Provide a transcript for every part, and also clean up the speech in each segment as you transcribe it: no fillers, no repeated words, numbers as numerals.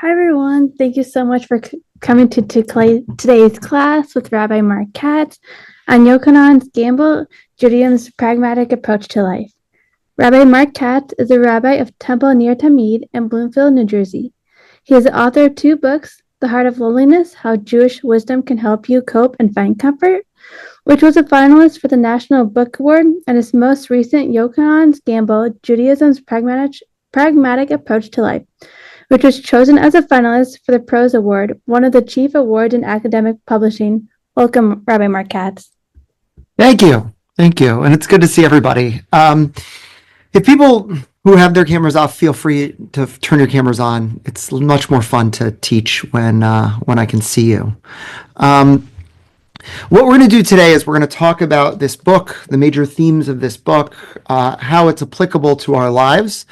Hi, everyone. Thank you so much for coming to today's class with Rabbi Marc Katz on Yochanan's Gamble, Judaism's Pragmatic Approach to Life. Rabbi Marc Katz is a rabbi of Temple Ner Tamid in Bloomfield, New Jersey. He is the author of two books, The Heart of Loneliness, How Jewish Wisdom Can Help You Cope and Find Comfort, which was a finalist for the National Book Award, and his most recent Yochanan's Gamble, Judaism's Pragmatic Approach to Life, which was chosen as a finalist for the PROSE Award, one of the chief awards in academic publishing. Welcome, Rabbi Marc Katz. Thank you. And it's good to see everybody. If people who have their cameras off, feel free to turn your cameras on. It's much more fun to teach when I can see you. What we're going to do today is we're going to talk about this book, the major themes of this book, how it's applicable to our lives.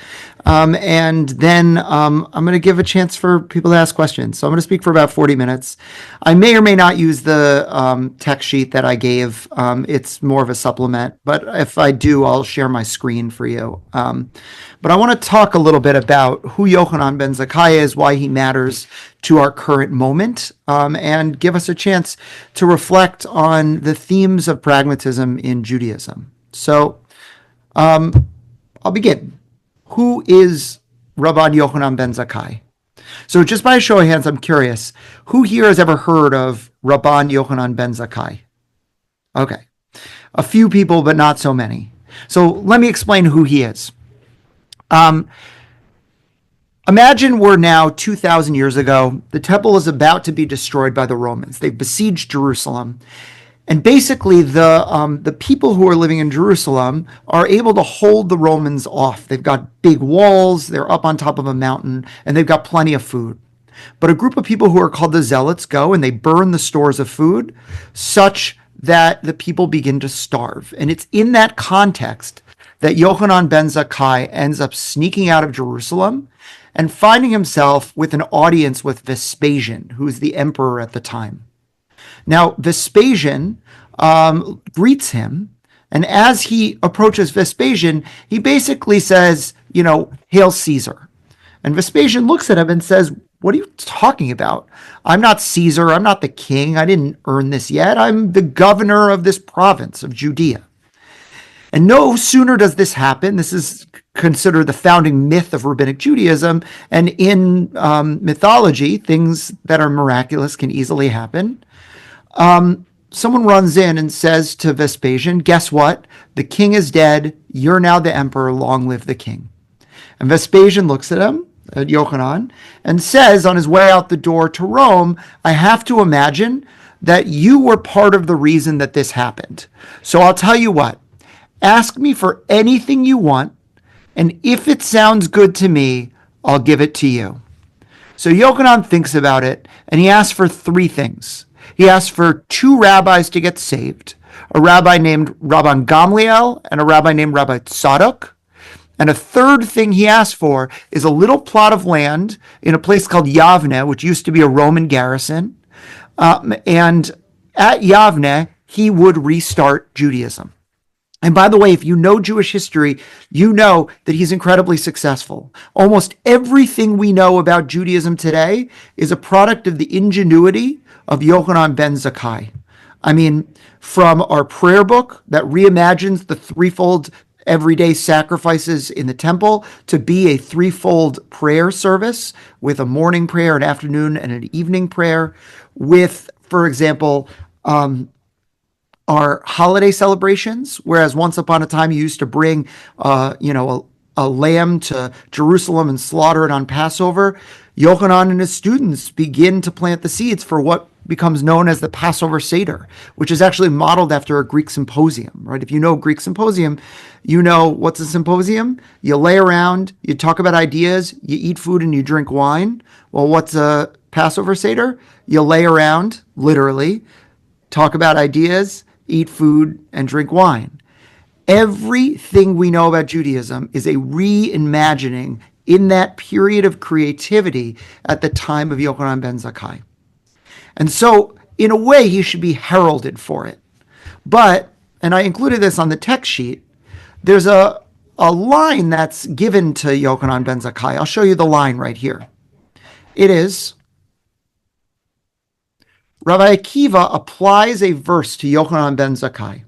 And then I'm going to give a chance for people to ask questions. So I'm going to speak for about 40 minutes. I may or may not use the text sheet that I gave. It's more of a supplement, but if I do, I'll share my screen for you. But I want to talk a little bit about who Yochanan ben Zakkai is, why he matters to our current moment, and give us a chance to reflect on the themes of pragmatism in Judaism. So I'll begin. Who is Rabban Yochanan ben Zakkai? So just by a show of hands, I'm curious, who here has ever heard of Rabban Yochanan ben Zakkai? Okay. A few people, but not so many. So let me explain who he is. Imagine we're now 2,000 years ago. The temple is about to be destroyed by the Romans. They've besieged Jerusalem. And basically, the people who are living in Jerusalem are able to hold the Romans off. They've got big walls, they're up on top of a mountain, and they've got plenty of food. But a group of people who are called the Zealots go and they burn the stores of food such that the people begin to starve. And it's in that context that Yochanan ben Zakkai ends up sneaking out of Jerusalem and finding himself with an audience with Vespasian, who is the emperor at the time. Now, Vespasian greets him, and as he approaches Vespasian, he basically says, Hail Caesar. And Vespasian looks at him and says, what are you talking about? I'm not Caesar. I'm not the king. I didn't earn this yet. I'm the governor of this province of Judea. And no sooner does this happen, this is considered the founding myth of rabbinic Judaism, and in mythology, things that are miraculous can easily happen. Someone runs in and says to Vespasian, guess what? The king is dead. You're now the emperor. Long live the king. And Vespasian looks at him, at Yochanan, and says on his way out the door to Rome, I have to imagine that you were part of the reason that this happened. So I'll tell you what, ask me for anything you want, and if it sounds good to me, I'll give it to you. So Yochanan thinks about it, and he asks for three things. He asked for two rabbis to get saved, a rabbi named Rabban Gamliel and a rabbi named Rabbi Tzadok. And a third thing he asked for is a little plot of land in a place called Yavne, which used to be a Roman garrison. And at Yavne, he would restart Judaism. And by the way, if you know Jewish history, you know that he's incredibly successful. Almost everything we know about Judaism today is a product of the ingenuity of Yochanan ben Zakkai. I mean, from our prayer book that reimagines the threefold everyday sacrifices in the temple to be a threefold prayer service with a morning prayer, an afternoon, and an evening prayer with, for example, our holiday celebrations, whereas once upon a time you used to bring, a lamb to Jerusalem and slaughter it on Passover. Yochanan and his students begin to plant the seeds for what becomes known as the Passover Seder, which is actually modeled after a Greek symposium, right? If you know Greek symposium, you know what's a symposium? You lay around, you talk about ideas, you eat food, and you drink wine. Well, what's a Passover Seder? You lay around, literally, talk about ideas, eat food, and drink wine. Everything we know about Judaism is a reimagining in that period of creativity at the time of Yochanan ben Zakkai. And so, in a way, he should be heralded for it. But, and I included this on the text sheet, there's a line that's given to Yochanan ben Zakkai. I'll show you the line right here. It is. Rabbi Akiva applies a verse to Yochanan ben Zakkai.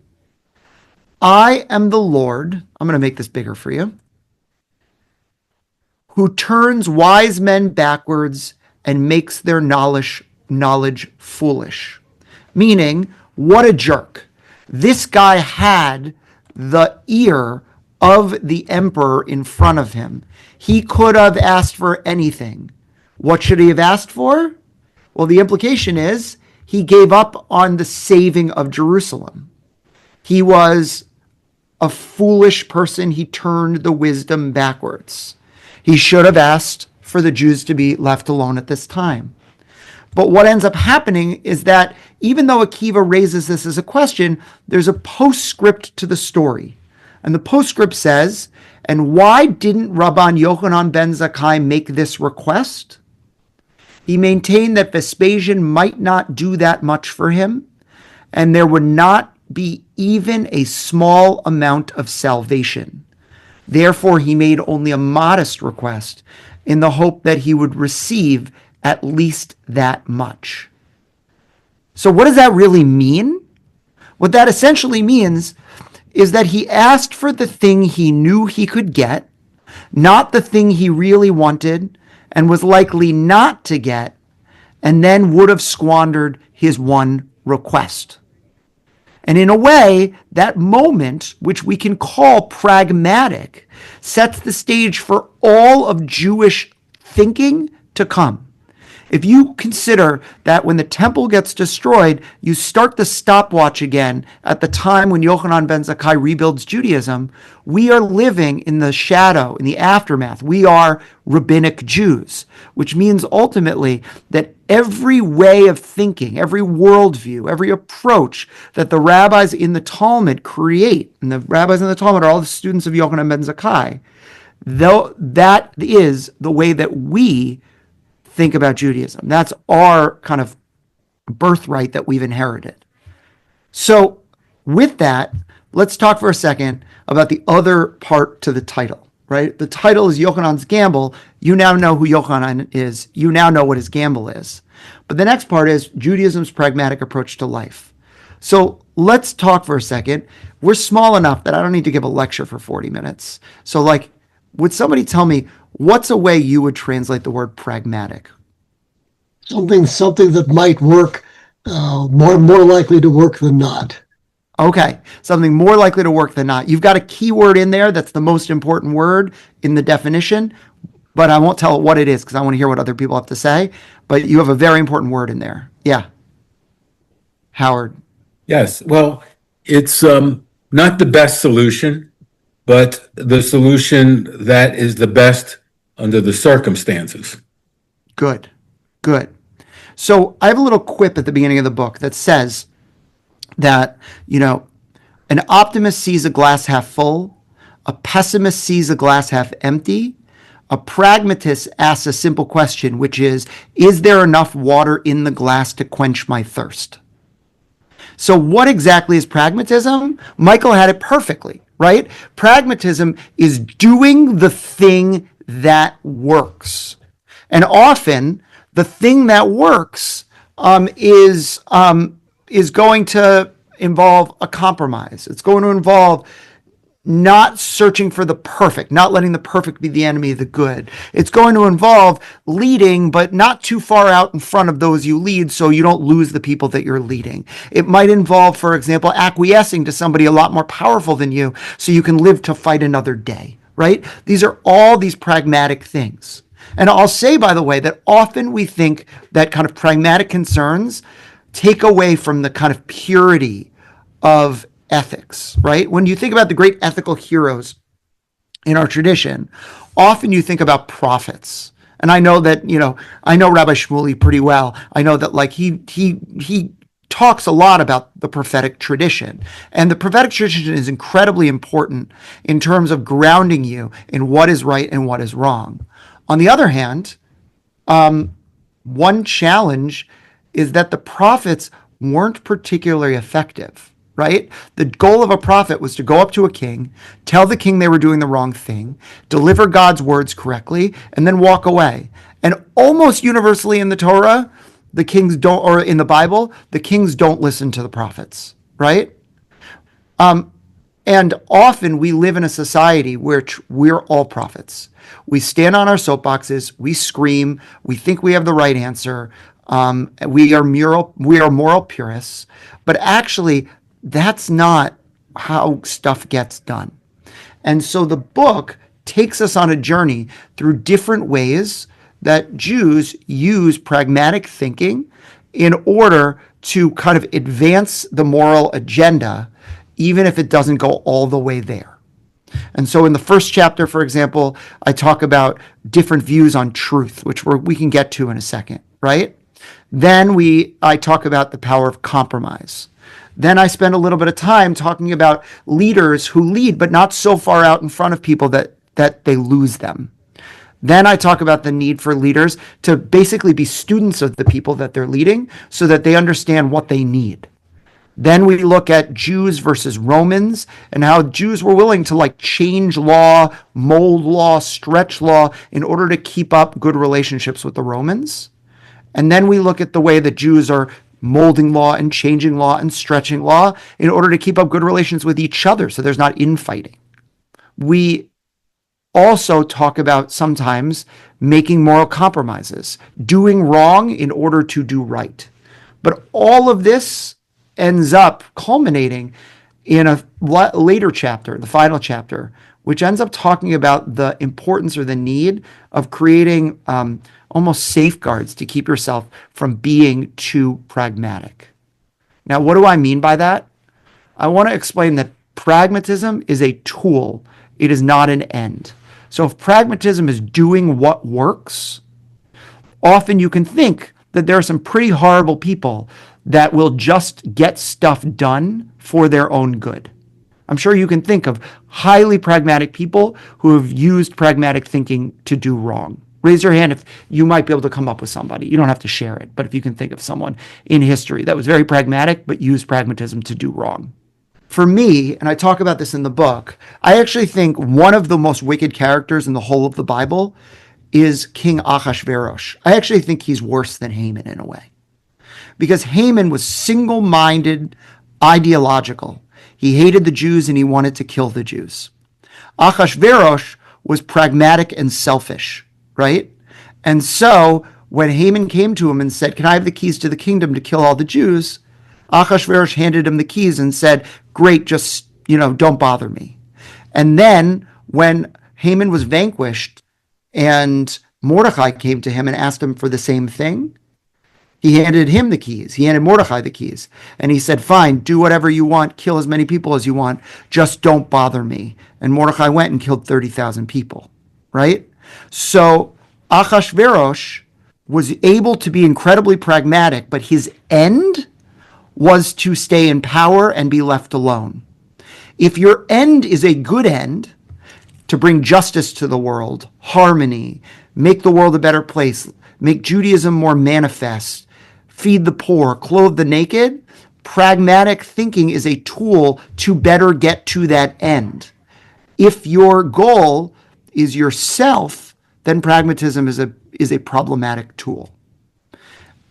I am the Lord, I'm going to make this bigger for you, who turns wise men backwards and makes their knowledge foolish. Meaning, what a jerk. This guy had the ear of the emperor in front of him. He could have asked for anything. What should he have asked for? Well, the implication is he gave up on the saving of Jerusalem. He was a foolish person. He turned the wisdom backwards. He should have asked for the Jews to be left alone at this time. But what ends up happening is that even though Akiva raises this as a question, there's a postscript to the story. And the postscript says, and why didn't Rabban Yochanan ben Zakkai make this request? He maintained that Vespasian might not do that much for him, and there would not be even a small amount of salvation. Therefore, he made only a modest request in the hope that he would receive at least that much. So what does that really mean? What that essentially means is that he asked for the thing he knew he could get, not the thing he really wanted and was likely not to get, and then would have squandered his one request. And in a way, that moment, which we can call pragmatic, sets the stage for all of Jewish thinking to come. If you consider that when the temple gets destroyed, you start the stopwatch again at the time when Yochanan ben Zakkai rebuilds Judaism, we are living in the shadow, in the aftermath. We are rabbinic Jews, which means ultimately that every way of thinking, every worldview, every approach that the rabbis in the Talmud create, and the rabbis in the Talmud are all the students of Yochanan ben Zakkai, though that is the way that we think about Judaism. That's our kind of birthright that we've inherited. So with that, let's talk for a second about the other part to the title, right? The title is Yochanan's Gamble. You now know who Yochanan is. You now know what his gamble is. But the next part is Judaism's pragmatic approach to life. So let's talk for a second. We're small enough that I don't need to give a lecture for 40 minutes. So would somebody tell me what's a way you would translate the word pragmatic? Something that might work, more likely to work than not. Okay, something more likely to work than not. You've got a key word in there that's the most important word in the definition, but I won't tell it what it is because I want to hear what other people have to say. But you have a very important word in there. Yeah. Howard. Yes, well, it's not the best solution, but the solution that is the best under the circumstances. Good. So I have a little quip at the beginning of the book that says that, an optimist sees a glass half full, a pessimist sees a glass half empty, a pragmatist asks a simple question, which is there enough water in the glass to quench my thirst? So what exactly is pragmatism? Michael had it perfectly, right? Pragmatism is doing the thing that works. And often the thing that works is going to involve a compromise. It's going to involve not searching for the perfect, not letting the perfect be the enemy of the good. It's going to involve leading, but not too far out in front of those you lead so you don't lose the people that you're leading. It might involve, for example, acquiescing to somebody a lot more powerful than you so you can live to fight another day, right? These are all these pragmatic things. And I'll say, by the way, that often we think that kind of pragmatic concerns take away from the kind of purity of ethics, right? When you think about the great ethical heroes in our tradition, often you think about prophets. And I know that, I know Rabbi Shmuley pretty well. I know that he talks a lot about the prophetic tradition. And the prophetic tradition is incredibly important in terms of grounding you in what is right and what is wrong. On the other hand, one challenge is that the prophets weren't particularly effective, right? The goal of a prophet was to go up to a king, tell the king they were doing the wrong thing, deliver God's words correctly, and then walk away. And almost universally in the Torah, the kings don't, or in the Bible, the kings don't listen to the prophets, right? And often we live in a society where we're all prophets. We stand on our soapboxes, we scream, we think we have the right answer. We are moral purists, but actually that's not how stuff gets done. And so the book takes us on a journey through different ways that Jews use pragmatic thinking in order to kind of advance the moral agenda, even if it doesn't go all the way there. And so in the first chapter, for example, I talk about different views on truth, which we can get to in a second, right? Then I talk about the power of compromise. Then I spend a little bit of time talking about leaders who lead, but not so far out in front of people that they lose them. Then I talk about the need for leaders to basically be students of the people that they're leading so that they understand what they need. Then we look at Jews versus Romans and how Jews were willing to change law, mold law, stretch law in order to keep up good relationships with the Romans. And then we look at the way that Jews are molding law and changing law and stretching law in order to keep up good relations with each other so there's not infighting. We also talk about sometimes making moral compromises, doing wrong in order to do right. But all of this ends up culminating in a later chapter, the final chapter, which ends up talking about the importance or the need of creating almost safeguards to keep yourself from being too pragmatic. Now, what do I mean by that? I want to explain that pragmatism is a tool. It is not an end. So if pragmatism is doing what works, often you can think that there are some pretty horrible people that will just get stuff done for their own good. I'm sure you can think of highly pragmatic people who have used pragmatic thinking to do wrong. Raise your hand if you might be able to come up with somebody. You don't have to share it, but if you can think of someone in history that was very pragmatic but used pragmatism to do wrong. For me, and I talk about this in the book, I actually think one of the most wicked characters in the whole of the Bible is King Ahasuerus. I actually think he's worse than Haman in a way. Because Haman was single-minded, ideological. He hated the Jews and he wanted to kill the Jews. Ahasuerus was pragmatic and selfish, right? And so when Haman came to him and said, "Can I have the keys to the kingdom to kill all the Jews?" Ahasuerus handed him the keys and said, "Great, just, don't bother me." And then when Haman was vanquished and Mordecai came to him and asked him for the same thing, he handed him the keys. He handed Mordecai the keys. And he said, "Fine, do whatever you want, kill as many people as you want, just don't bother me." And Mordecai went and killed 30,000 people, right? So Ahasuerus was able to be incredibly pragmatic, but his end was to stay in power and be left alone. If your end is a good end, to bring justice to the world, harmony, make the world a better place, make Judaism more manifest, feed the poor, clothe the naked, pragmatic thinking is a tool to better get to that end. If your goal is yourself, then pragmatism is a problematic tool.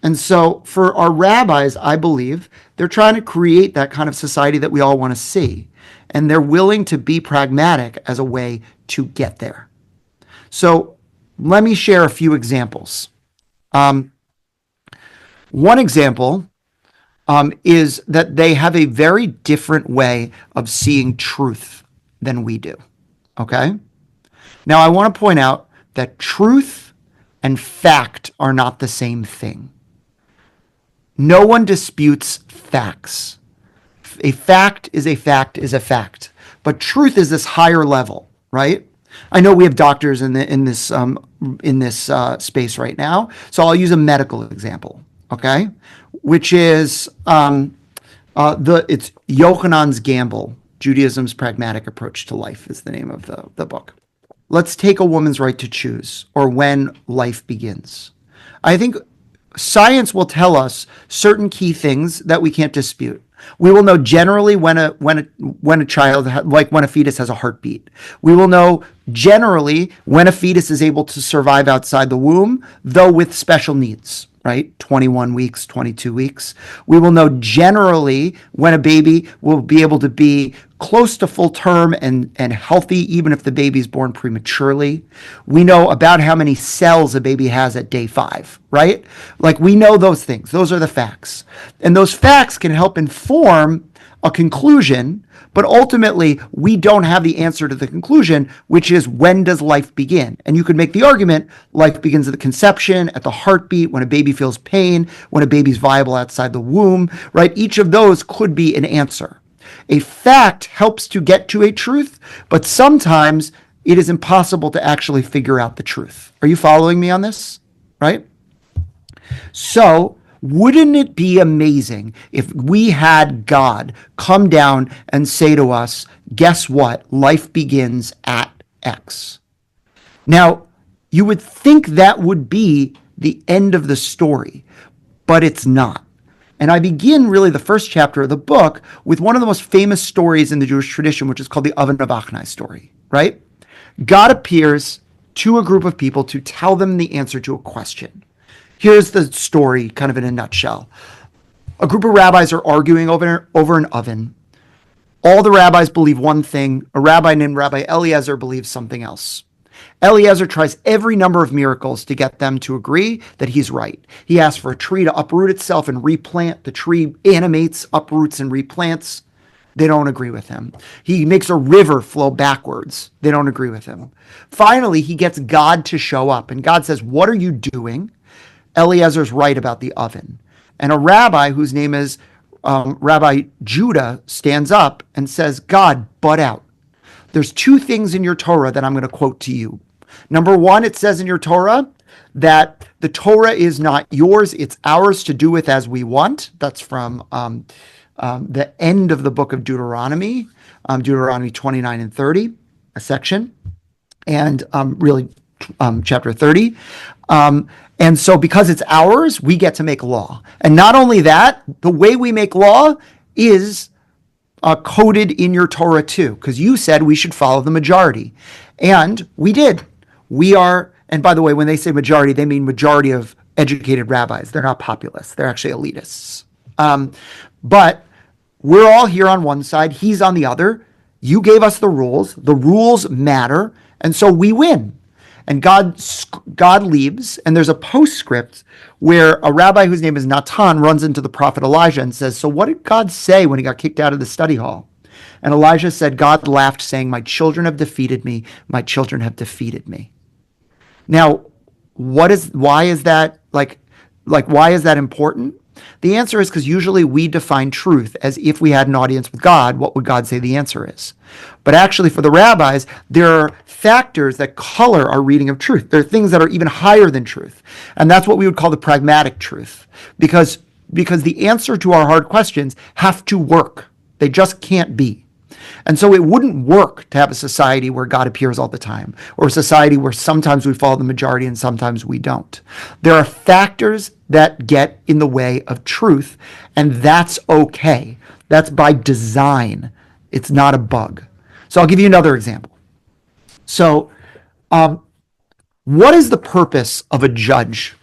And so for our rabbis, I believe, they're trying to create that kind of society that we all want to see. And they're willing to be pragmatic as a way to get there. So let me share a few examples. One example is that they have a very different way of seeing truth than we do. Okay? Now, I want to point out that truth and fact are not the same thing. No one disputes facts. A fact is a fact is a fact. But truth is this higher level, right? I know we have doctors in this space right now, so I'll use a medical example, okay? Which is it's Yochanan's Gamble, Judaism's Pragmatic Approach to Life is the name of the book. Let's take a woman's right to choose, or when life begins. I think science will tell us certain key things that we can't dispute. We will know generally when a child, like when a fetus has a heartbeat. We will know generally when a fetus is able to survive outside the womb, though with special needs, right? 21 weeks, 22 weeks. We will know generally when a baby will be able to be close to full term and healthy, even if the baby is born prematurely. We know about how many cells a baby has at day 5, right? Like, we know those things. Those are the facts. And those facts can help inform a conclusion, but ultimately we don't have the answer to the conclusion, which is, when does life begin? And you could make the argument life begins at the conception, at the heartbeat, when a baby feels pain, when a baby's viable outside the womb, right? Each of those could be an answer. A fact helps to get to a truth, but sometimes it is impossible to actually figure out the truth. Are you following me on this? Right? So, wouldn't it be amazing if we had God come down and say to us, guess what? Life begins at X. Now, you would think that would be the end of the story, but it's not. And I begin really the first chapter of the book with one of the most famous stories in the Jewish tradition, which is called the Oven of Achnai story, right? God appears to a group of people to tell them the answer to a question. Here's the story kind of in a nutshell. A group of rabbis are arguing over an oven. All the rabbis believe one thing. A rabbi named Rabbi Eliezer believes something else. Eliezer tries every number of miracles to get them to agree that he's right. He asks for a tree to uproot itself and replant. The tree animates, uproots, and replants. They don't agree with him. He makes a river flow backwards. They don't agree with him. Finally, he gets God to show up, and God says, "What are you doing?" Eliezer's right about the oven. And a rabbi whose name is Rabbi Judah stands up and says, "God, butt out. There's 2 things in your Torah that I'm going to quote to you. Number 1, it says in your Torah that the Torah is not yours, it's ours to do with as we want." That's from the end of the book of Deuteronomy, Deuteronomy 29 and 30, a section, and chapter 30. And so because it's ours, we get to make law. And not only that, the way we make law is coded in your Torah too, because you said we should follow the majority. And we did. We are, and by the way, when they say majority, they mean majority of educated rabbis. They're not populists. They're actually elitists. But we're all here on one side. He's on the other. You gave us the rules. The rules matter. And so we win. And God leaves, and there's a postscript where a rabbi whose name is Natan runs into the prophet Elijah and says, "So what did God say when he got kicked out of the study hall?" And Elijah said, "God laughed, saying, 'My children have defeated me. My children have defeated me.'" Now, why is that important? The answer is because usually we define truth as if we had an audience with God, what would God say the answer is? But actually for the rabbis, there are factors that color our reading of truth. There are things that are even higher than truth. And that's what we would call the pragmatic truth. Because the answer to our hard questions have to work. They just can't be. And so it wouldn't work to have a society where God appears all the time, or a society where sometimes we follow the majority and sometimes we don't. There are factors that get in the way of truth, and that's okay. That's by design. It's not a bug. So I'll give you another example. So what is the purpose of a judge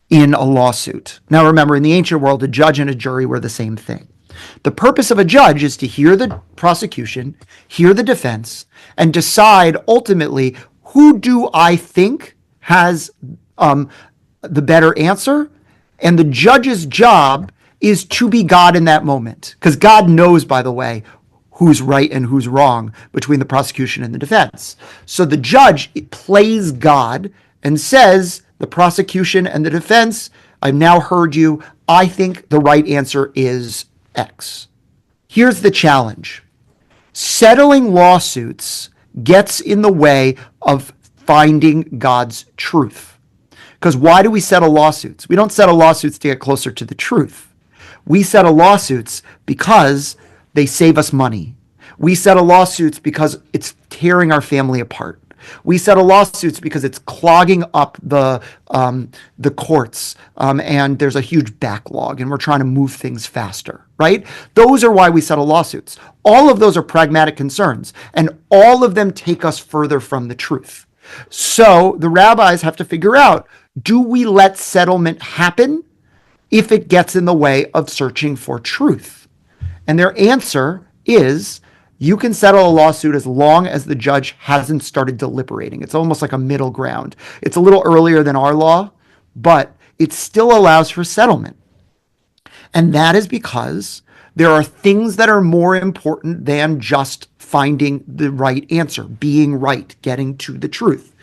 in a lawsuit? Now remember, in the ancient world, a judge and a jury were the same thing. The purpose of a judge is to hear the prosecution, hear the defense, and decide ultimately, who do I think has the better answer? And the judge's job is to be God in that moment. Because God knows, by the way, who's right and who's wrong between the prosecution and the defense. So the judge plays God and says, the prosecution and the defense, I've now heard you. I think the right answer is X. Here's the challenge. Settling lawsuits gets in the way of finding God's truth. Because why do we settle lawsuits? We don't settle lawsuits to get closer to the truth. We settle lawsuits because they save us money. We settle lawsuits because it's tearing our family apart. We settle lawsuits because it's clogging up the courts, and there's a huge backlog, and we're trying to move things faster, right? Those are why we settle lawsuits. All of those are pragmatic concerns, and all of them take us further from the truth. So the rabbis have to figure out, do we let settlement happen if it gets in the way of searching for truth? And their answer is, you can settle a lawsuit as long as the judge hasn't started deliberating. It's almost like a middle ground. It's a little earlier than our law, but it still allows for settlement. And that is because there are things that are more important than just finding the right answer, being right, getting to the truth.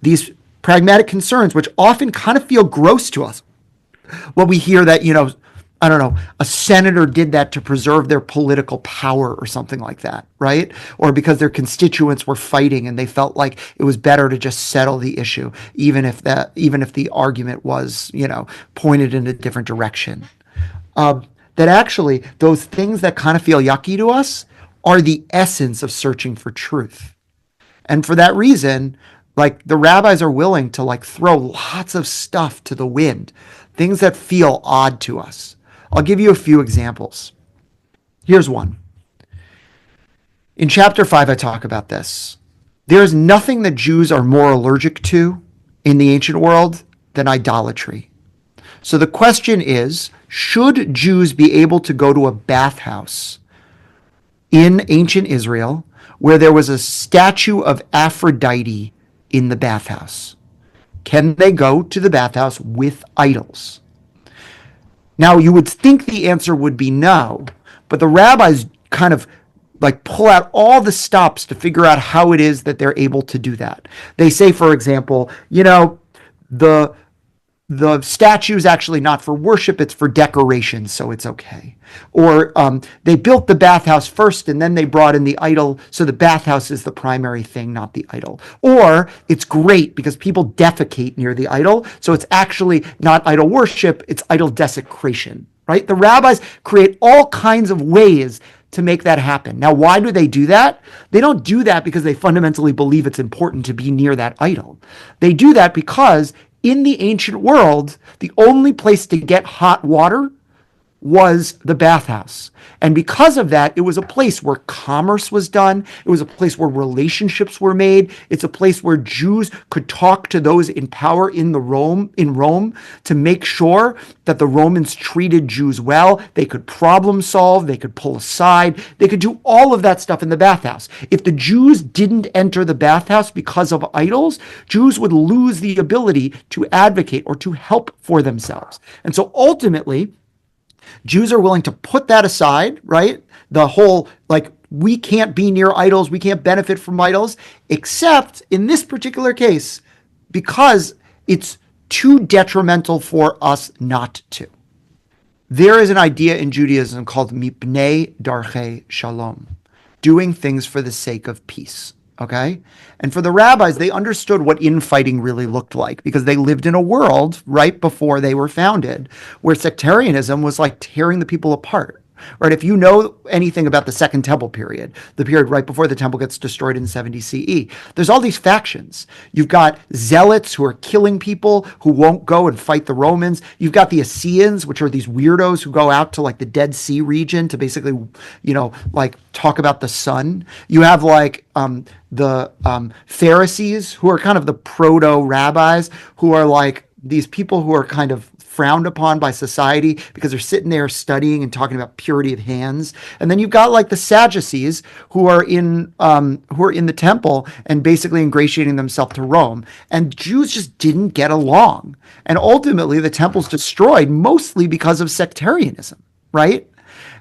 These pragmatic concerns, which often kind of feel gross to us when we hear that, I don't know, a senator did that to preserve their political power or something like that, right? Or because their constituents were fighting and they felt like it was better to just settle the issue, even if the argument was, pointed in a different direction. That actually, those things that kind of feel yucky to us are the essence of searching for truth. And for that reason, the rabbis are willing to throw lots of stuff to the wind, things that feel odd to us. I'll give you a few examples. Here's one. In chapter 5, I talk about this. There is nothing that Jews are more allergic to in the ancient world than idolatry. So the question is, should Jews be able to go to a bathhouse in ancient Israel where there was a statue of Aphrodite in the bathhouse? Can they go to the bathhouse with idols? Now, you would think the answer would be no, but the rabbis kind of pull out all the stops to figure out how it is that they're able to do that. They say, for example, the statue is actually not for worship, it's for decoration, so it's okay. Or they built the bathhouse first and then they brought in the idol, so the bathhouse is the primary thing, not the idol. Or it's great because people defecate near the idol, so it's actually not idol worship, it's idol desecration, right? The rabbis create all kinds of ways to make that happen. Now, why do they do that? They don't do that because they fundamentally believe it's important to be near that idol. They do that because in the ancient world, the only place to get hot water was the bathhouse. And because of that, it was a place where commerce was done. It was a place where relationships were made. It's a place where Jews could talk to those in power in Rome to make sure that the Romans treated Jews well. They could problem solve. They could pull aside. They could do all of that stuff in the bathhouse. If the Jews didn't enter the bathhouse because of idols, Jews would lose the ability to advocate or to help for themselves. And so ultimately, Jews are willing to put that aside, right? The whole, we can't be near idols, we can't benefit from idols, except in this particular case, because it's too detrimental for us not to. There is an idea in Judaism called mipnei darchei shalom, doing things for the sake of peace. Okay? And for the rabbis, they understood what infighting really looked like because they lived in a world right before they were founded where sectarianism was tearing the people apart. Right? If you know anything about the Second Temple period, the period right before the temple gets destroyed in 70 CE, there's all these factions. You've got zealots who are killing people who won't go and fight the Romans. You've got the Essenes, which are these weirdos who go out to the Dead Sea region to basically, talk about the sun. You have the Pharisees, who are kind of the proto-rabbis, who are these people who are kind of frowned upon by society because they're sitting there studying and talking about purity of hands. And then you've got the Sadducees who are in the temple and basically ingratiating themselves to Rome. And Jews just didn't get along. And ultimately the temple's destroyed mostly because of sectarianism, right?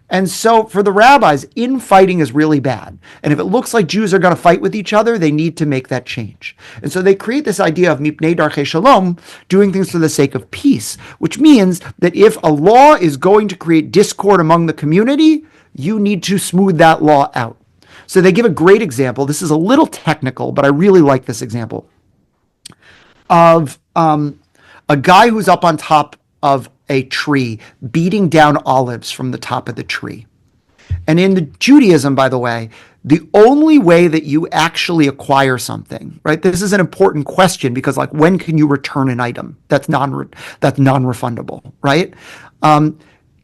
And so for the rabbis, infighting is really bad. And if it looks like Jews are going to fight with each other, they need to make that change. And so they create this idea of mipnei darchei shalom, doing things for the sake of peace, which means that if a law is going to create discord among the community, you need to smooth that law out. So they give a great example. This is a little technical, but I really like this example of a guy who's up on top of a tree, beating down olives from the top of the tree. And in the Judaism, by the way, the only way that you actually acquire something, right? This is an important question because, like, when can you return an item that's non-refundable, right?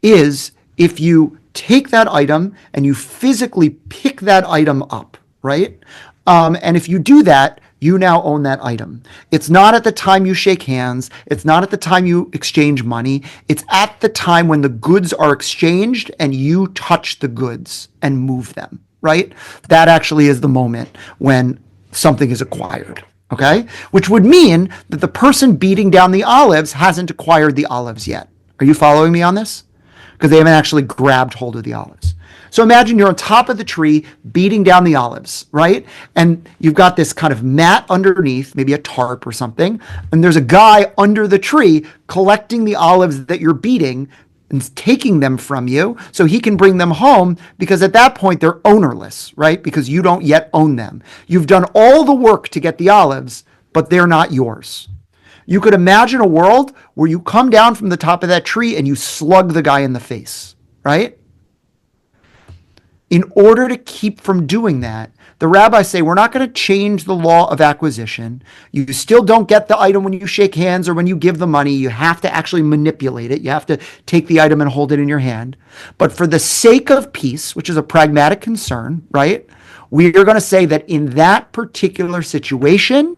Is if you take that item and you physically pick that item up, right? And if you do that, you now own that item. It's not at the time you shake hands. It's not at the time you exchange money. It's at the time when the goods are exchanged and you touch the goods and move them, right? That actually is the moment when something is acquired, okay? Which would mean that the person beating down the olives hasn't acquired the olives yet. Are you following me on this? Because they haven't actually grabbed hold of the olives. So imagine you're on top of the tree beating down the olives, right? And you've got this kind of mat underneath, maybe a tarp or something, and there's a guy under the tree collecting the olives that you're beating and taking them from you so he can bring them home, because at that point they're ownerless, right? Because you don't yet own them. You've done all the work to get the olives, but they're not yours. You could imagine a world where you come down from the top of that tree and you slug the guy in the face, right? In order to keep from doing that, the rabbis say, we're not going to change the law of acquisition. You still don't get the item when you shake hands or when you give the money. You have to actually manipulate it. You have to take the item and hold it in your hand. But for the sake of peace, which is a pragmatic concern, right? We are going to say that in that particular situation,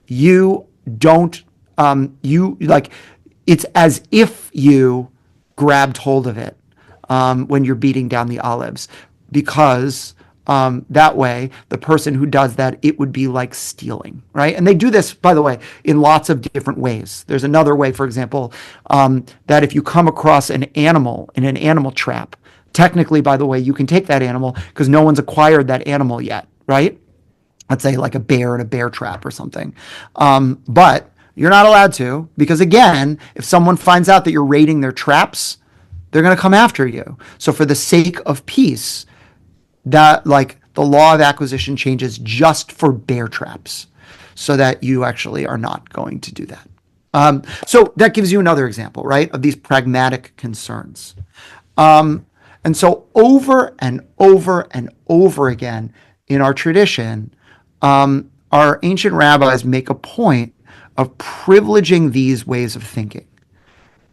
you don't, it's as if you grabbed hold of it when you're beating down the olives, because that way the person who does that, it would be like stealing, right? And they do this, by the way, in lots of different ways. There's another way, for example, that if you come across an animal in an animal trap, technically, by the way, you can take that animal because no one's acquired that animal yet, right? Let's say like a bear in a bear trap or something. But you're not allowed to, because again, if someone finds out that you're raiding their traps, they're going to come after you. So for the sake of peace, that, like, the law of acquisition changes just for bear traps so that you actually are not going to do that. So that gives you another example, right, of these pragmatic concerns. And so over and over and over again in our tradition, our ancient rabbis make a point of privileging these ways of thinking.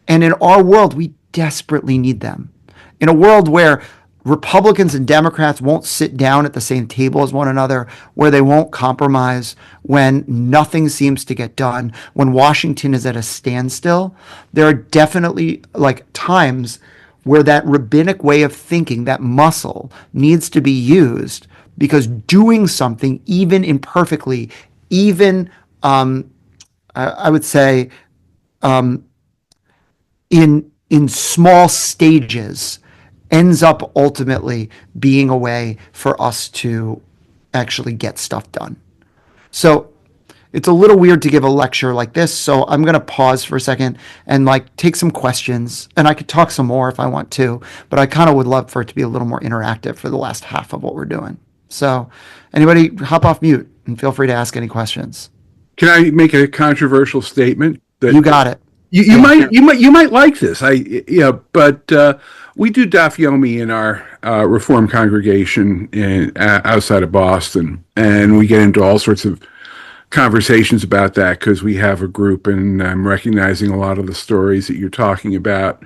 And in our world, we desperately need them. In a world where Republicans and Democrats won't sit down at the same table as one another, where they won't compromise, when nothing seems to get done, when Washington is at a standstill, there are definitely, like, times where that rabbinic way of thinking, that muscle, needs to be used, because doing something, even imperfectly, even, I would say, in small stages, ends up ultimately being a way for us to actually get stuff done. So it's a little weird to give a lecture like this, so I'm going to pause for a second and, like, take some questions, and I could talk some more if I want to, but I kind of would love for it to be a little more interactive for the last half of what we're doing. So anybody hop off mute and feel free to ask any questions. Can I make a controversial statement? That You got it. You might like this. But we do Daf Yomi in our Reform congregation outside of Boston, and we get into all sorts of conversations about that because we have a group, and I'm recognizing a lot of the stories that you're talking about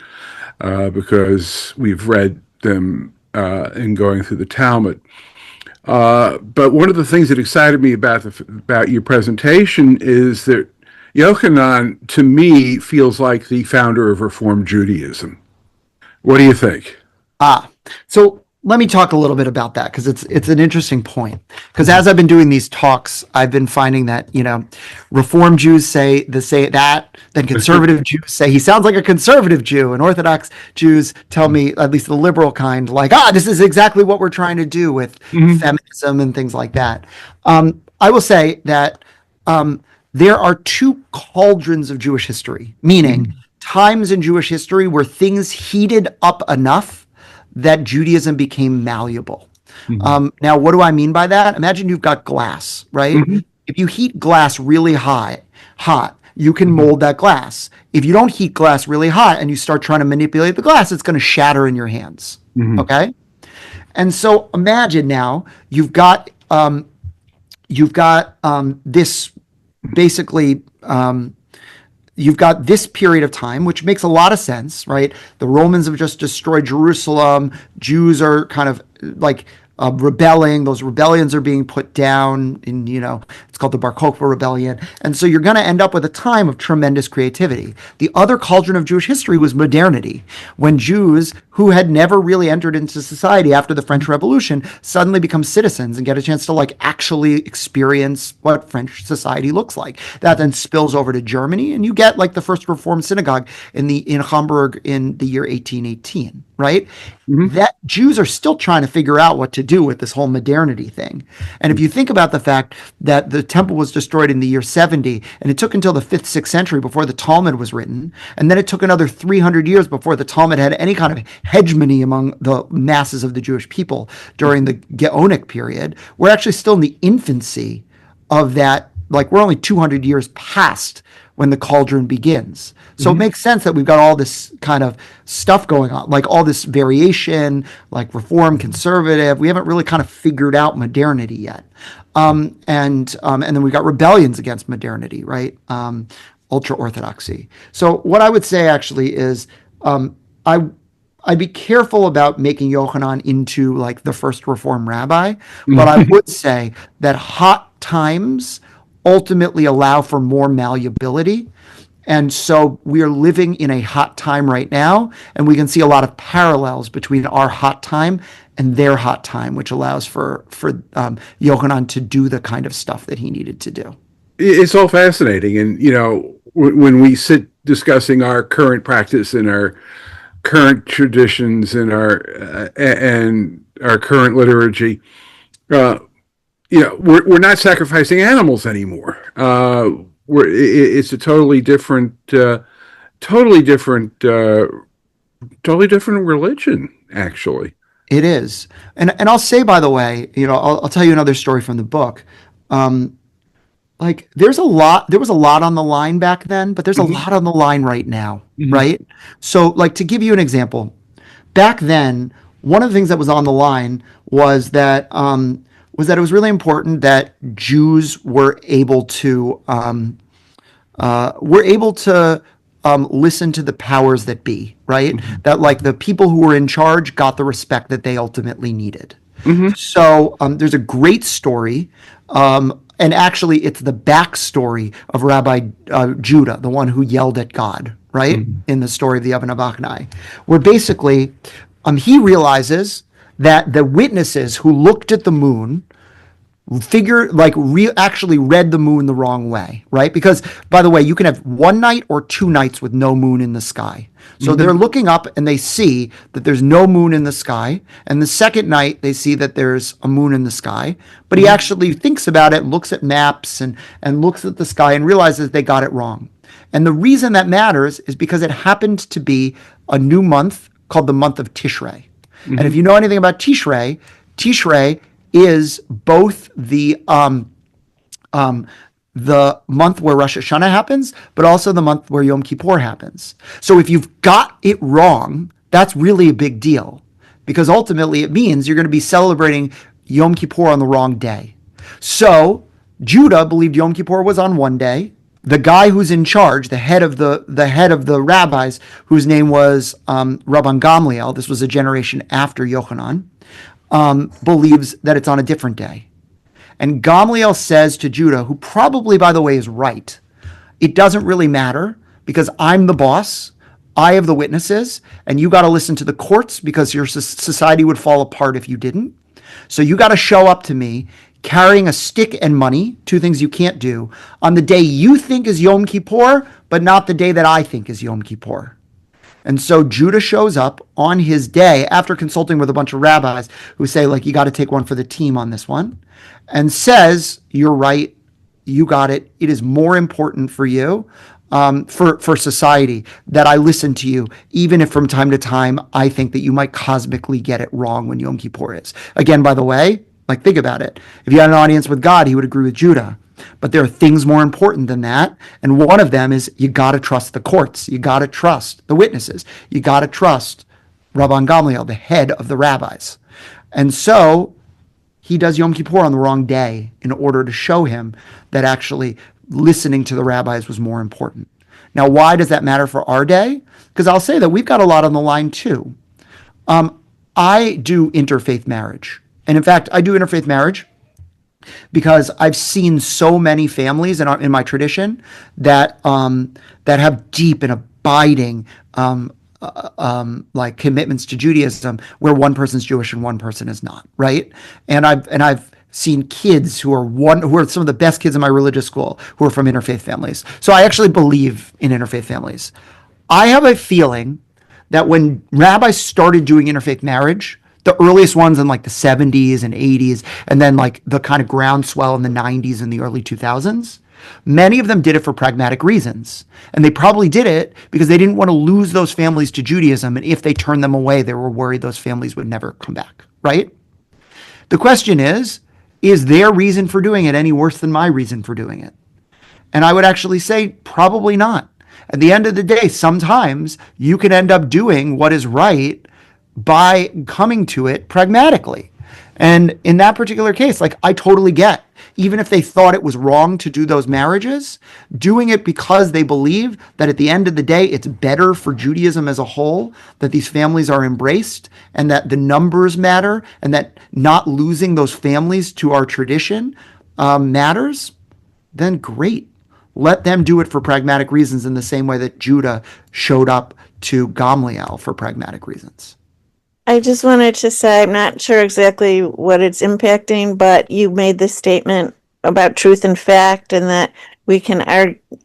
because we've read them in going through the Talmud. But one of the things that excited me about your presentation is that Yochanan, to me, feels like the founder of Reform Judaism. What do you think? So let me talk a little bit about that, because it's an interesting point. Because as I've been doing these talks, I've been finding that, Reform Jews say that, then conservative Jews say he sounds like a conservative Jew, and Orthodox Jews tell me, at least the liberal kind, like, this is exactly what we're trying to do with feminism and things like that. I will say that there are two cauldrons of Jewish history, meaning times in Jewish history where things heated up enough that Judaism became malleable. Now, what do I mean by that? Imagine you've got glass, right? If you heat glass really hot, you can mold that glass. If you don't heat glass really hot and you start trying to manipulate the glass, it's going to shatter in your hands, okay? And so imagine now this basically. You've got this period of time, which makes a lot of sense, right? The Romans have just destroyed Jerusalem. Jews are kind of like rebelling. Those rebellions are being put down in, it's called the Bar Kokhba Rebellion. And so you're going to end up with a time of tremendous creativity. The other cauldron of Jewish history was modernity, when Jews who had never really entered into society after the French Revolution suddenly become citizens and get a chance to like actually experience what French society looks like. That then spills over to Germany, and you get like the first Reformed synagogue in Hamburg in the year 1818, right? That Jews are still trying to figure out what to do with this whole modernity thing. And if you think about the fact that the temple was destroyed in the year 70, and it took until the 5th, 6th century before the Talmud was written, and then it took another 300 years before the Talmud had any kind of hegemony among the masses of the Jewish people during the Gaonic period, we're actually still in the infancy of that. Like, we're only 200 years past when the cauldron begins. So it makes sense that we've got all this kind of stuff going on, like all this variation, like reform, conservative. We haven't really kind of figured out modernity yet. And then we've got rebellions against modernity, right? Ultra-Orthodoxy. So what I would say actually is I'd be careful about making Yochanan into like the first Reform rabbi, but I would say that hot times ultimately allow for more malleability. And so we are living in a hot time right now, and we can see a lot of parallels between our hot time and their hot time, which allows for Yochanan to do the kind of stuff that he needed to do. It's all fascinating. And, when we sit discussing our current practice and our current traditions and our current liturgy, we're not sacrificing animals anymore. It's a totally different religion, actually. It is. And I'll say, by the way, I'll tell you another story from the book. There was a lot on the line back then, but there's a lot on the line right now, right? So, like, to give you an example, back then, one of the things that was on the line was that it was really important that Jews were able to listen to the powers that be, right? That like the people who were in charge got the respect that they ultimately needed. So there's a great story, and actually it's the backstory of Rabbi Judah, the one who yelled at God, right? In the story of the Oven of Achnai, where basically he realizes that the witnesses who looked at the moon actually read the moon the wrong way, right? Because, by the way, you can have one night or 2 nights with no moon in the sky. So they're looking up and they see that there's no moon in the sky. And the second night they see that there's a moon in the sky. But he actually thinks about it, looks at maps and looks at the sky and realizes they got it wrong. And the reason that matters is because it happened to be a new month called the month of Tishrei. And if you know anything about Tishrei is both the month where Rosh Hashanah happens, but also the month where Yom Kippur happens. So if you've got it wrong, that's really a big deal, because ultimately it means you're going to be celebrating Yom Kippur on the wrong day. So Judah believed Yom Kippur was on one day. The guy who's in charge, the head of the rabbis, whose name was Rabban Gamliel, this was a generation after Yochanan, believes that it's on a different day. And Gamliel says to Judah, who probably, by the way, is right, it doesn't really matter because I'm the boss, I have the witnesses, and you got to listen to the courts because your society would fall apart if you didn't. So you got to show up to me carrying a stick and money, 2 things you can't do, on the day you think is Yom Kippur, but not the day that I think is Yom Kippur. And so Judah shows up on his day after consulting with a bunch of rabbis who say, like, you got to take one for the team on this one, and says, you're right, you got it. It is more important for you, for society, that I listen to you, even if from time to time I think that you might cosmically get it wrong when Yom Kippur is. Again, by the way, like, think about it. If you had an audience with God, he would agree with Judah. But there are things more important than that. And one of them is you got to trust the courts. You got to trust the witnesses. You got to trust Rabban Gamliel, the head of the rabbis. And so he does Yom Kippur on the wrong day in order to show him that actually listening to the rabbis was more important. Now, why does that matter for our day? Because I'll say that we've got a lot on the line too. I do interfaith marriage. And in fact, I do interfaith marriage because I've seen so many families in my tradition that that have deep and abiding like commitments to Judaism, where one person's Jewish and one person is not, right? And I've seen kids who are some of the best kids in my religious school who are from interfaith families. So I actually believe in interfaith families. I have a feeling that when rabbis started doing interfaith marriage, the earliest ones in like the 70s and 80s, and then like the kind of groundswell in the 90s and the early 2000s, many of them did it for pragmatic reasons. And they probably did it because they didn't want to lose those families to Judaism. And if they turned them away, they were worried those families would never come back, right? The question is their reason for doing it any worse than my reason for doing it? And I would actually say probably not. At the end of the day, sometimes you can end up doing what is right by coming to it pragmatically. And in that particular case, like I totally get, even if they thought it was wrong to do those marriages, doing it because they believe that at the end of the day, it's better for Judaism as a whole, that these families are embraced and that the numbers matter and that not losing those families to our tradition matters, then great. Let them do it for pragmatic reasons in the same way that Judah showed up to Gamliel for pragmatic reasons. I just wanted to say, I'm not sure exactly what it's impacting, but you made this statement about truth and fact, and that we can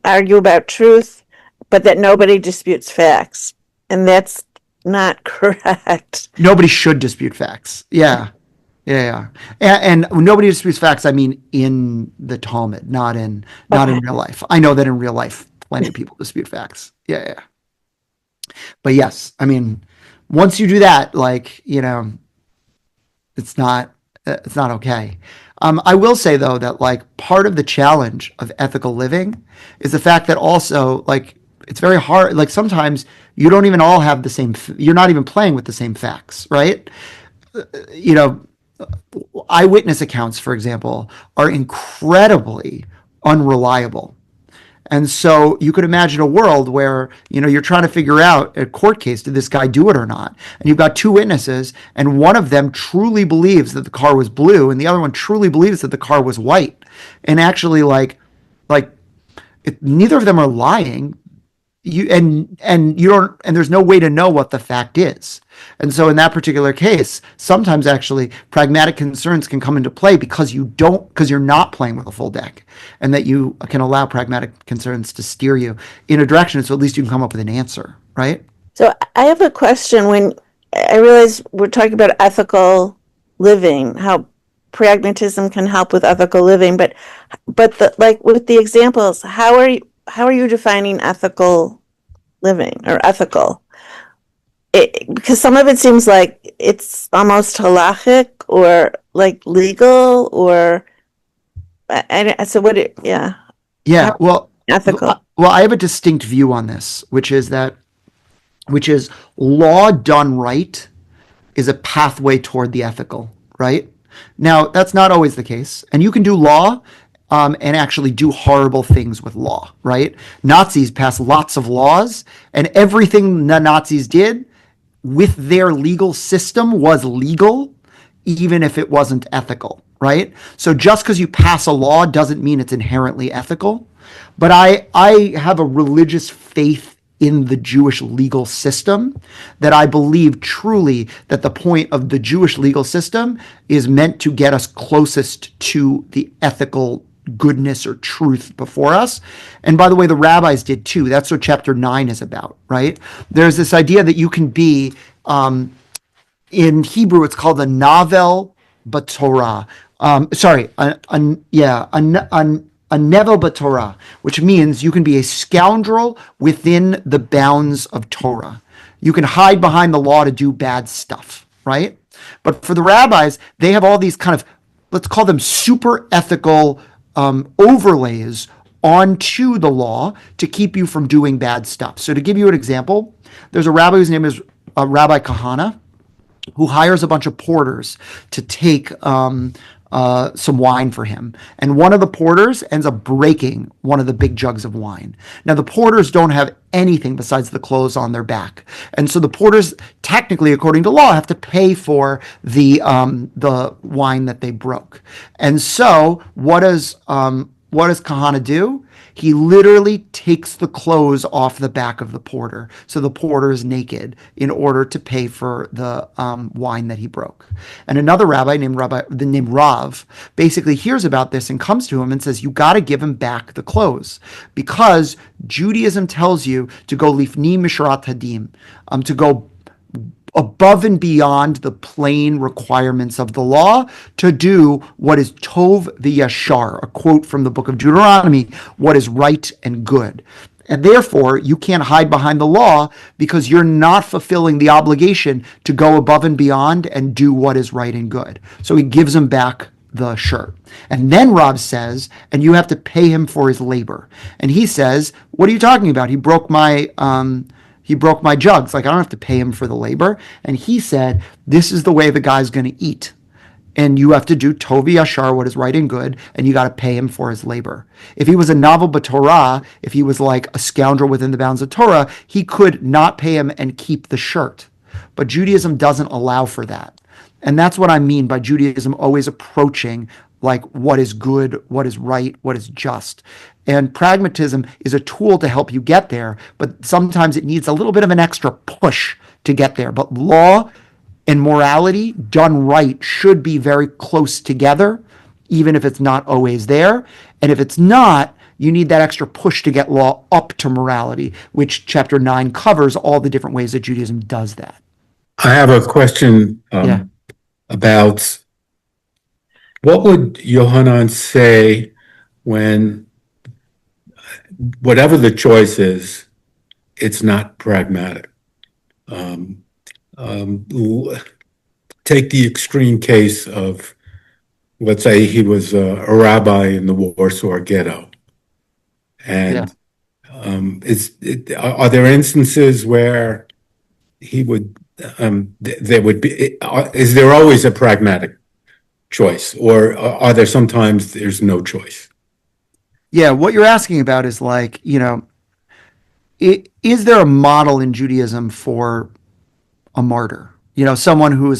argue about truth, but that nobody disputes facts. And that's not correct. Nobody should dispute facts. Yeah. And nobody disputes facts, I mean, in the Talmud, not in real life. I know that in real life, plenty of people dispute facts. Yeah. But yes, I mean, once you do that, like, you know, it's not okay. I will say though that like part of the challenge of ethical living is the fact that also like it's very hard. Like sometimes you don't even all have the same. You're not even playing with the same facts, right? You know, eyewitness accounts, for example, are incredibly unreliable. And so you could imagine a world where, you know, you're trying to figure out a court case, did this guy do it or not? And you've got two witnesses, and one of them truly believes that the car was blue, and the other one truly believes that the car was white. And actually, neither of them are lying. And there's no way to know what the fact is. And so in that particular case, sometimes actually pragmatic concerns can come into play because you're not playing with a full deck, and that you can allow pragmatic concerns to steer you in a direction. So at least you can come up with an answer, right? So I have a question. When I realize we're talking about ethical living, how pragmatism can help with ethical living, but like with the examples, how are you defining ethical living or ethical? Because some of it seems like it's almost halachic or like legal or so what? Yeah. Well, ethical. Well, I have a distinct view on this, which is law done right is a pathway toward the ethical, right? Now, that's not always the case, and you can do law and actually do horrible things with law, right? Nazis passed lots of laws, and everything the Nazis did with their legal system was legal, even if it wasn't ethical, right? So just because you pass a law doesn't mean it's inherently ethical. But I have a religious faith in the Jewish legal system that I believe truly that the point of the Jewish legal system is meant to get us closest to the ethical goodness or truth before us. And by the way, the rabbis did too. That's what chapter 9 is about, right? There's this idea that you can be, in Hebrew, it's called a navel b'Torah. A nevel b'Torah, which means you can be a scoundrel within the bounds of Torah. You can hide behind the law to do bad stuff, right? But for the rabbis, they have all these kind of, let's call them super ethical overlays onto the law to keep you from doing bad stuff. So to give you an example, there's a rabbi whose name is Rabbi Kahana, who hires a bunch of porters to take some wine for him. And one of the porters ends up breaking one of the big jugs of wine. Now, the porters don't have anything besides the clothes on their back. And so the porters, technically, according to law, have to pay for the wine that they broke. And so what does Kahana do? He literally takes the clothes off the back of the porter. So the porter is naked in order to pay for the wine that he broke. And another rabbi named Rav basically hears about this and comes to him and says, you got to give him back the clothes, because Judaism tells you to go lifni mishrat hadim, to go above and beyond the plain requirements of the law to do what is tov v'yashar, a quote from the book of Deuteronomy, what is right and good. And therefore, you can't hide behind the law because you're not fulfilling the obligation to go above and beyond and do what is right and good. So he gives him back the shirt. And then Rob says, and you have to pay him for his labor. And he says, what are you talking about? He broke my jugs. Like, I don't have to pay him for the labor. And he said, this is the way the guy's going to eat. And you have to do Tovi Yashar, what is right and good, and you got to pay him for his labor. If he was a novel b'Torah, if he was like a scoundrel within the bounds of Torah, he could not pay him and keep the shirt. But Judaism doesn't allow for that. And that's what I mean by Judaism always approaching like what is good, what is right, what is just. And pragmatism is a tool to help you get there, but sometimes it needs a little bit of an extra push to get there. But law and morality done right should be very close together, even if it's not always there. And if it's not, you need that extra push to get law up to morality, which chapter 9 covers all the different ways that Judaism does that. I have a question about what would Yochanan say when whatever the choice is, it's not pragmatic. Take the extreme case of, let's say he was a rabbi in the Warsaw Ghetto. And are there instances where he would, there would be, is there always a pragmatic choice, or are there sometimes there's no choice? Yeah, what you're asking about is like, is there a model in Judaism for a martyr? Someone who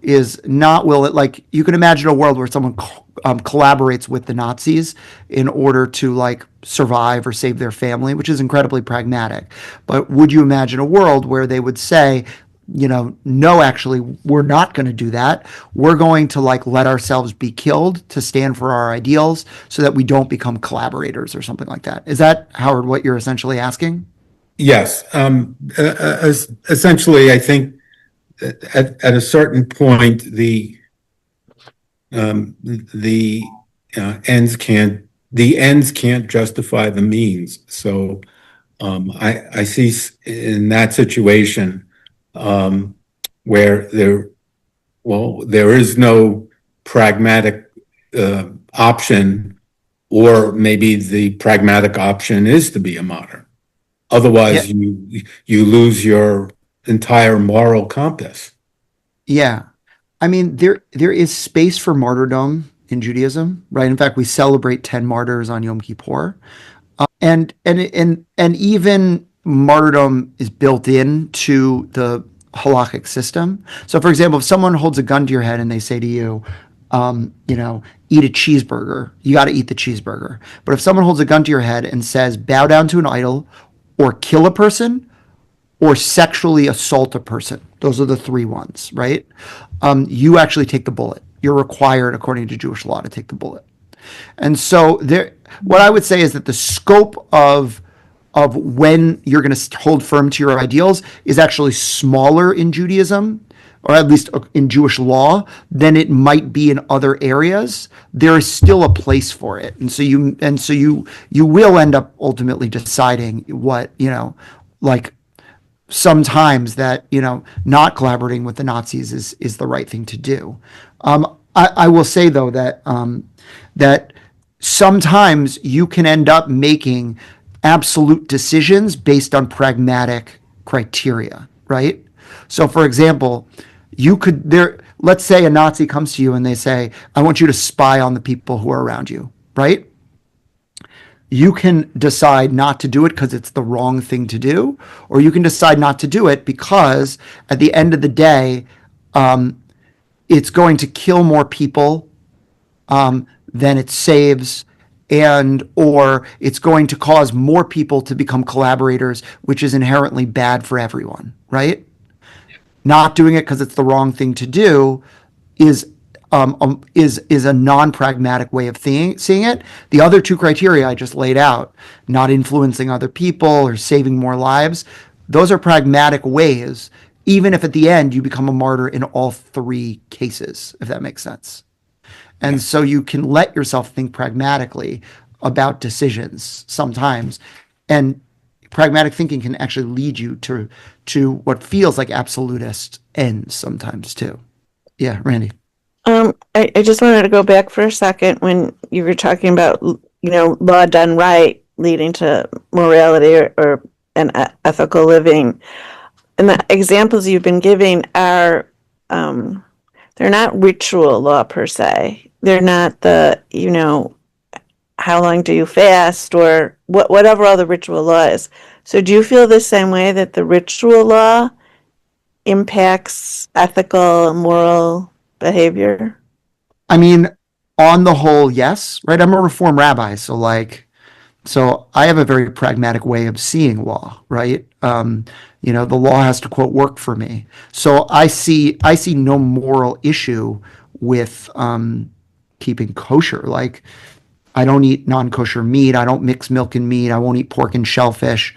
is not like, you can imagine a world where someone collaborates with the Nazis in order to like survive or save their family, which is incredibly pragmatic. But would you imagine a world where they would say, no, actually, we're not going to do that. We're going to like let ourselves be killed to stand for our ideals so that we don't become collaborators or something like that. Is that, Howard, what you're essentially asking? Yes. Essentially, I think at a certain point, the ends can't justify the means. So I see in that situation where there is no pragmatic option, or maybe the pragmatic option is to be a martyr. Otherwise, you lose your entire moral compass. Yeah. I mean, there is space for martyrdom in Judaism, right? In fact, we celebrate 10 martyrs on Yom Kippur. And even martyrdom is built into the halakhic system. So, for example, if someone holds a gun to your head and they say to you, eat a cheeseburger, you got to eat the cheeseburger. But if someone holds a gun to your head and says, bow down to an idol, or kill a person, or sexually assault a person, those are the three ones, right? You actually take the bullet. You're required, according to Jewish law, to take the bullet. And so what I would say is that the scope of when you're going to hold firm to your ideals is actually smaller in Judaism, or at least in Jewish law, than it might be in other areas. There is still a place for it, and so you will end up ultimately deciding what like sometimes that not collaborating with the Nazis is the right thing to do. I will say though that that sometimes you can end up making absolute decisions based on pragmatic criteria, right? So, for example, let's say a Nazi comes to you and they say, I want you to spy on the people who are around you, right? You can decide not to do it because it's the wrong thing to do, or you can decide not to do it because at the end of the day, it's going to kill more people than it saves, or it's going to cause more people to become collaborators, which is inherently bad for everyone, right? Not doing it because it's the wrong thing to do is a non-pragmatic way of seeing it. The other two criteria I just laid out, not influencing other people or saving more lives, those are pragmatic ways, even if at the end you become a martyr in all three cases, if that makes sense. And so you can let yourself think pragmatically about decisions sometimes. And pragmatic thinking can actually lead you to what feels like absolutist ends sometimes too. Yeah, Randy. I just wanted to go back for a second when you were talking about, law done right leading to morality or an ethical living. And the examples you've been giving are, they're not ritual law per se. They're not the, how long do you fast or whatever other ritual law is. So do you feel the same way that the ritual law impacts ethical, moral behavior? I mean, on the whole, yes, right? I'm a Reform rabbi, so I have a very pragmatic way of seeing law, right? The law has to, quote, work for me. So I see no moral issue with keeping kosher. Like, I don't eat non-kosher meat. I don't mix milk and meat. I won't eat pork and shellfish.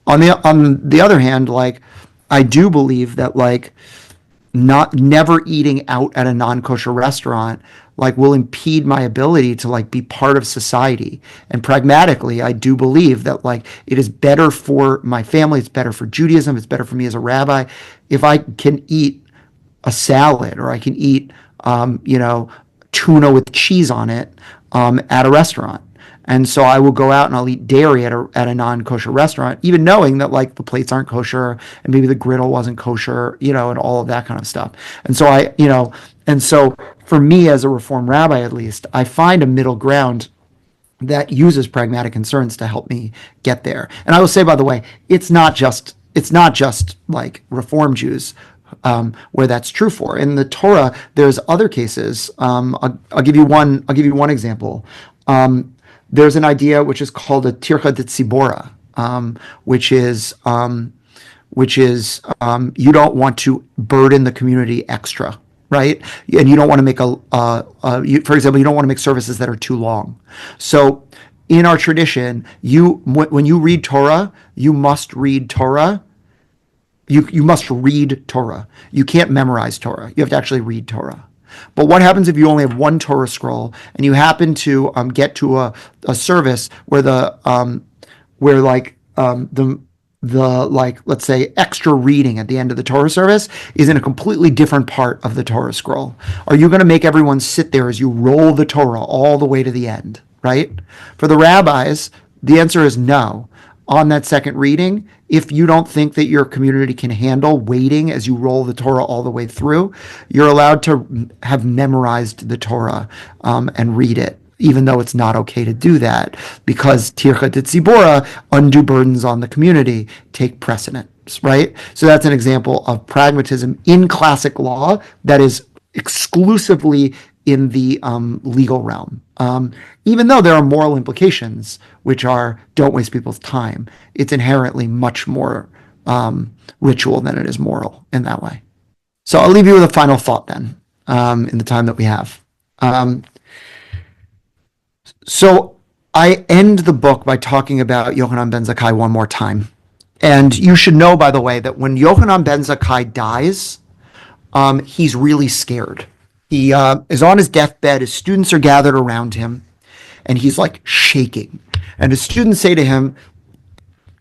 On the other hand, I do believe that never eating out at a non-kosher restaurant will impede my ability to be part of society. And pragmatically, I do believe that it is better for my family, it's better for Judaism, it's better for me as a rabbi if I can eat a salad or I can eat tuna with cheese on it at a restaurant. And so I will go out and I'll eat dairy at a non-kosher restaurant, even knowing that the plates aren't kosher and maybe the griddle wasn't kosher, and all of that kind of stuff. And so for me as a Reform rabbi, at least, I find a middle ground that uses pragmatic concerns to help me get there. And I will say, by the way, it's not just Reform Jews where that's true for. In the Torah, there's other cases. I'll give you one example. There's an idea which is called a tircha de tzibora, which is you don't want to burden the community extra, right? And you don't want to make for example, you don't want to make services that are too long. So in our tradition, when you read Torah, you must read Torah. You must read Torah. You can't memorize Torah. You have to actually read Torah. But what happens if you only have one Torah scroll and you happen to get to a service where let's say extra reading at the end of the Torah service is in a completely different part of the Torah scroll? Are you going to make everyone sit there as you roll the Torah all the way to the end, right? For the rabbis, the answer is no. On that second reading, if you don't think that your community can handle waiting as you roll the Torah all the way through, you're allowed to have memorized the Torah and read it, even though it's not okay to do that, because tircha de tzibora, undue burdens on the community, take precedence, right? So that's an example of pragmatism in classic law that is exclusively in the legal realm. Even though there are moral implications, which are don't waste people's time, it's inherently much more ritual than it is moral in that way. So I'll leave you with a final thought then, in the time that we have. So I end the book by talking about Yochanan ben Zakkai one more time. And you should know, by the way, that when Yochanan ben Zakkai dies, he's really scared. He is on his deathbed. His students are gathered around him, and he's shaking. And his students say to him,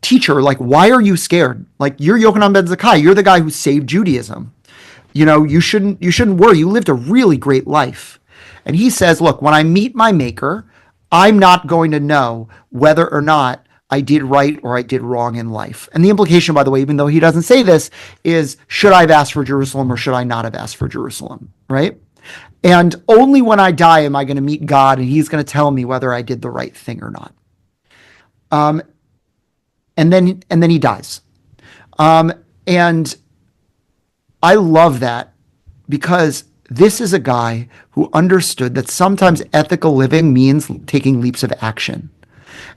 "Teacher, why are you scared? You're Yochanan ben Zakkai. You're the guy who saved Judaism. You shouldn't worry. You lived a really great life." And he says, "Look, when I meet my maker, I'm not going to know whether or not I did right or I did wrong in life. And the implication, by the way, even though he doesn't say this, is should I have asked for Jerusalem or should I not have asked for Jerusalem, right? And only when I die am I going to meet God and he's going to tell me whether I did the right thing or not. And then he dies. And I love that because this is a guy who understood that sometimes ethical living means taking leaps of action.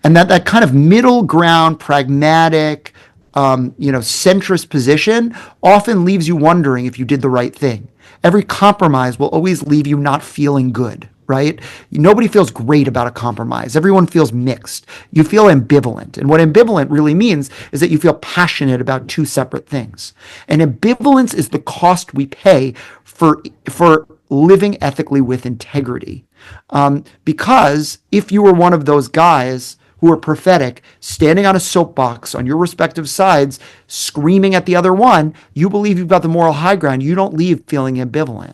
And that kind of middle ground, pragmatic, centrist position often leaves you wondering if you did the right thing. Every compromise will always leave you not feeling good, right? Nobody feels great about a compromise. Everyone feels mixed. You feel ambivalent. And what ambivalent really means is that you feel passionate about two separate things. And ambivalence is the cost we pay for living ethically with integrity. Because if you were one of those guys who are prophetic, standing on a soapbox on your respective sides, screaming at the other one, you believe you've got the moral high ground. You don't leave feeling ambivalent.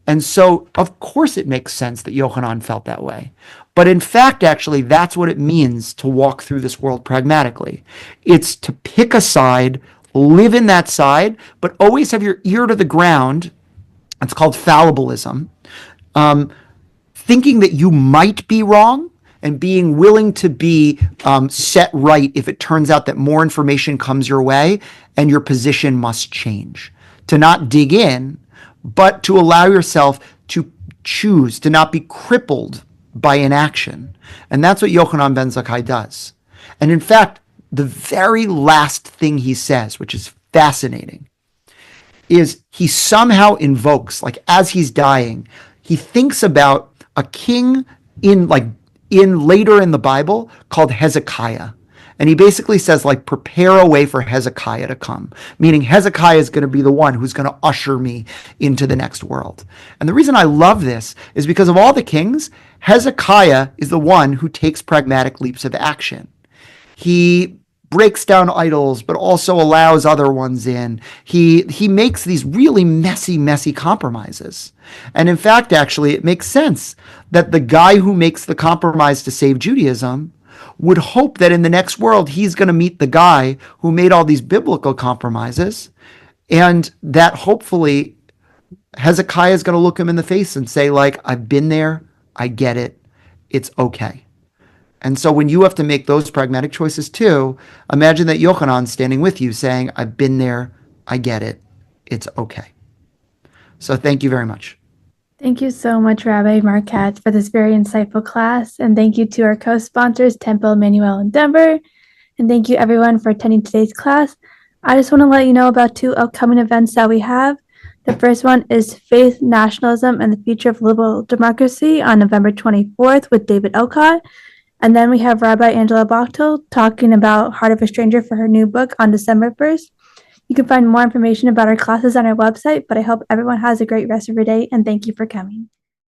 And so, of course, it makes sense that Yochanan felt that way. But in fact, actually, that's what it means to walk through this world pragmatically. It's to pick a side, live in that side, but always have your ear to the ground. It's called fallibilism. Thinking that you might be wrong and being willing to be set right if it turns out that more information comes your way and your position must change. To not dig in, but to allow yourself to choose, to not be crippled by inaction. And that's what Yochanan ben Zakkai does. And in fact, the very last thing he says, which is fascinating, is he somehow invokes, like as he's dying, he thinks about a king in later in the Bible called Hezekiah. And he basically says, like, prepare a way for Hezekiah to come, meaning Hezekiah is going to be the one who's going to usher me into the next world. And the reason I love this is because of all the kings, Hezekiah is the one who takes pragmatic leaps of action. He breaks down idols, but also allows other ones in. He makes these really messy compromises. And in fact, actually, it makes sense that the guy who makes the compromise to save Judaism would hope that in the next world, he's going to meet the guy who made all these biblical compromises, and that hopefully Hezekiah is going to look him in the face and say, like, I've been there, I get it, it's okay. And so when you have to make those pragmatic choices too, imagine that Yochanan's standing with you saying, I've been there, I get it, it's okay. So thank you very much. Thank you so much, Rabbi Marc Katz, for this very insightful class. And thank you to our co-sponsors, Temple, Emmanuel, and Denver. And thank you, everyone, for attending today's class. I just want to let you know about 2 upcoming events that we have. The first one is Faith, Nationalism, and the Future of Liberal Democracy on November 24th with David Elcott. And then we have Rabbi Angela Bachtel talking about Heart of a Stranger for her new book on December 1st. You can find more information about our classes on our website, but I hope everyone has a great rest of your day, and thank you for coming.